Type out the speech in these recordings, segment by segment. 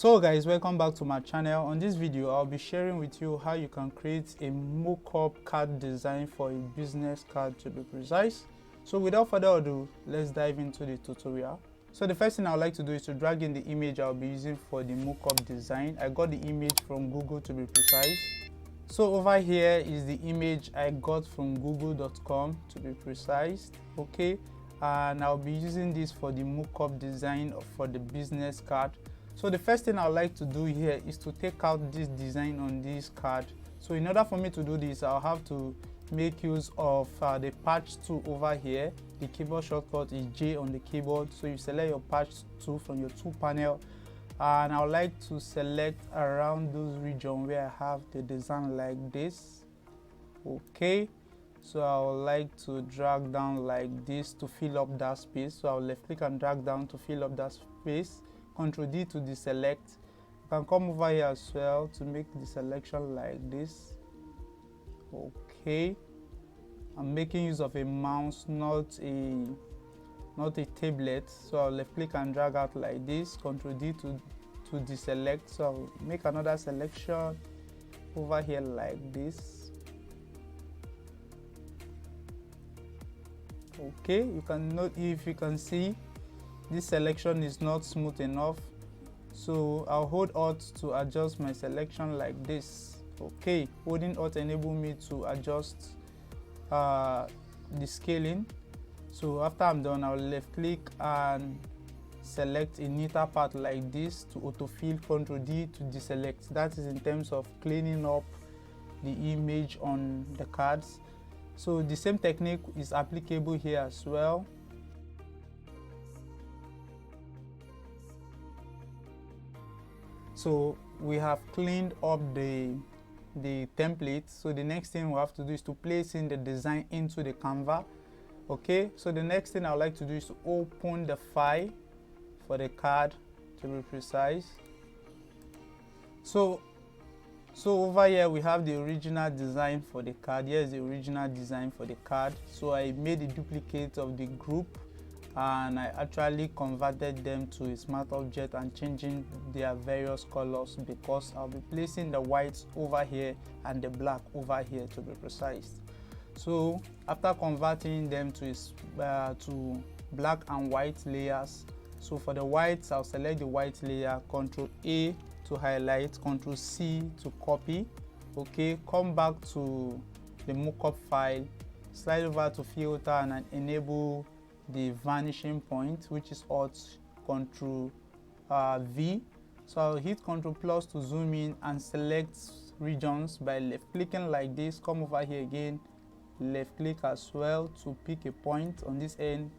So guys, welcome back to my channel. On this video I'll be sharing with you how you can create a mock-up card design for a business card, to be precise. So without further ado, let's dive into the tutorial. So the first thing I would like to do is to drag in the image I'll be using for the mock-up design. I got the image from Google, to be precise. So over here is the image I got from google.com, to be precise. Okay, and I'll be using this for the mock-up design for the business card. So the first thing I would like to do here is to take out this design on this card. So in order for me to do this, I'll have to make use of the patch tool over here. The keyboard shortcut is J on the keyboard. So you select your patch tool from your tool panel, and I would like to select around those regions where I have the design like this. Okay, so I would like to drag down like this to fill up that space. So I'll left click and drag down to fill up that space. Ctrl D to deselect. You can come over here as well to make the selection like this. Okay, I'm making use of a mouse, not a tablet. So I'll left click and drag out like this. Ctrl D to deselect. So I'll make another selection over here like this. Okay, you can note, if you can see, this selection is not smooth enough, so I'll hold Alt to adjust my selection like this. Okay, holding Alt enable me to adjust the scaling. So after I'm done, I'll left click and select a neater part like this to autofill. Ctrl D to deselect. That is in terms of cleaning up the image on the cards. So the same technique is applicable here as well. So we have cleaned up the template. So the next thing we have to do is to place in the design into the Canva. Okay, so the next thing I would like to do is to open the file for the card, to be precise. So over here we have the original design for the card. Here is the original design for the card. So I made a duplicate of the group, and I actually converted them to a smart object and changing their various colors, because I'll be placing the whites over here and the black over here, to be precise. So after converting them to black and white layers, so for the whites I'll select the white layer, Ctrl A to highlight, Ctrl C to copy. Okay, come back to the mockup file, slide over to filter and enable the vanishing point, which is Alt Ctrl V. So I'll hit Ctrl plus to zoom in and select regions by left clicking like this. Come over here again, left click as well to pick a point on this end.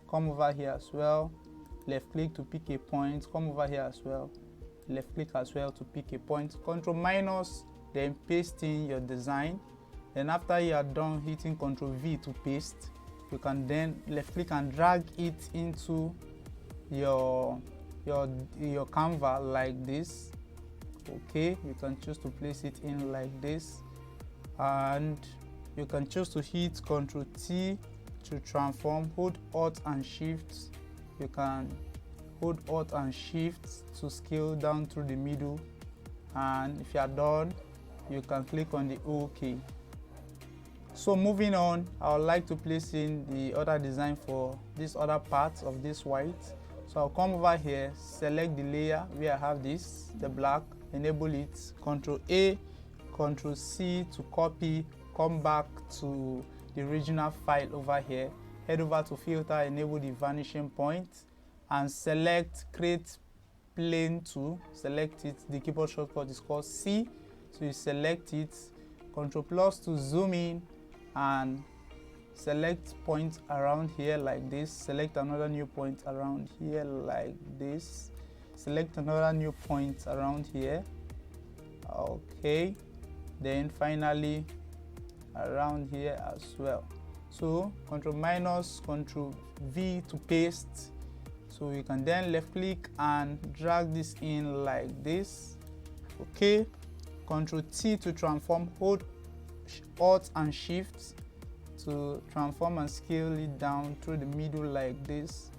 Come over here as well, left click to pick a point. Come over here as well, left click as well to pick a point. Ctrl minus, then paste in your design. Then after you are done hitting Ctrl V to paste, you can then left click and drag it into your Canva like this. Okay, you can choose to place it in like this, and you can choose to hit Ctrl T to transform. Hold Alt and Shift. You can hold Alt and Shift to scale down through the middle, and if you are done, you can click on the OK. So moving on, I would like to place in the other design for this other part of this white. So I'll come over here, select the layer where I have this, the black, enable it, Ctrl A, Ctrl C to copy, come back to the original file over here, head over to filter, enable the vanishing point, and select create plane tool, select it. The keyboard shortcut is called C, so you select it, Ctrl plus to zoom in and select point around here like this. Select another new point around here like this. Select another new point around here. Okay, then finally around here as well. So Ctrl minus, Ctrl V to paste. So you can then left click and drag this in like this. Okay, Ctrl T to transform, hold Alt and Shift to transform and scale it down through the middle like this.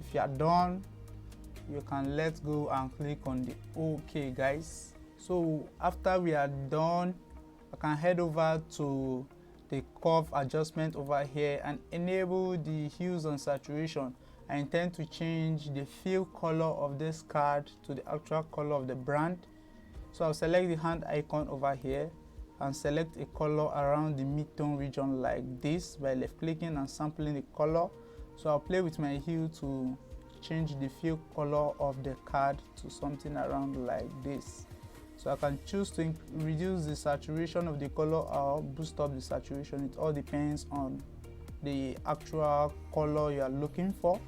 If you are done, you can let go and click on the OK, guys. So after we are done, I can head over to the curve adjustment over here and enable the hues and saturation. I intend to change the fill color of this card to the actual color of the brand. So I'll select the hand icon over here and select a color around the mid-tone region like this by left clicking and sampling the color. So I'll play with my hue to change the fill color of the card to something around like this. So I can choose to reduce the saturation of the color or boost up the saturation. It all depends on the actual color you are looking for.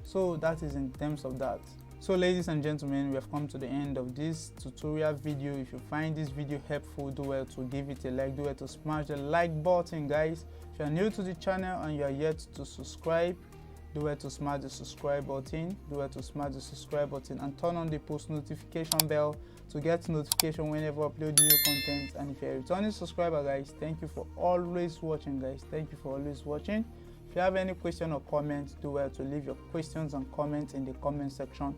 So that is in terms of that. So ladies and gentlemen, we have come to the end of this tutorial video. If you find this video helpful, do well to give it a like, do well to smash the like button, guys. If you are new to the channel and you are yet to subscribe, do well to smash the subscribe button, and turn on the post notification bell to get notification whenever I upload new content. And if you're a returning subscriber, guys, thank you for always watching, guys. Thank you for always watching. If you have any question or comments, do well to leave your questions and comments in the comment section,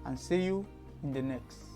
and see you in the next.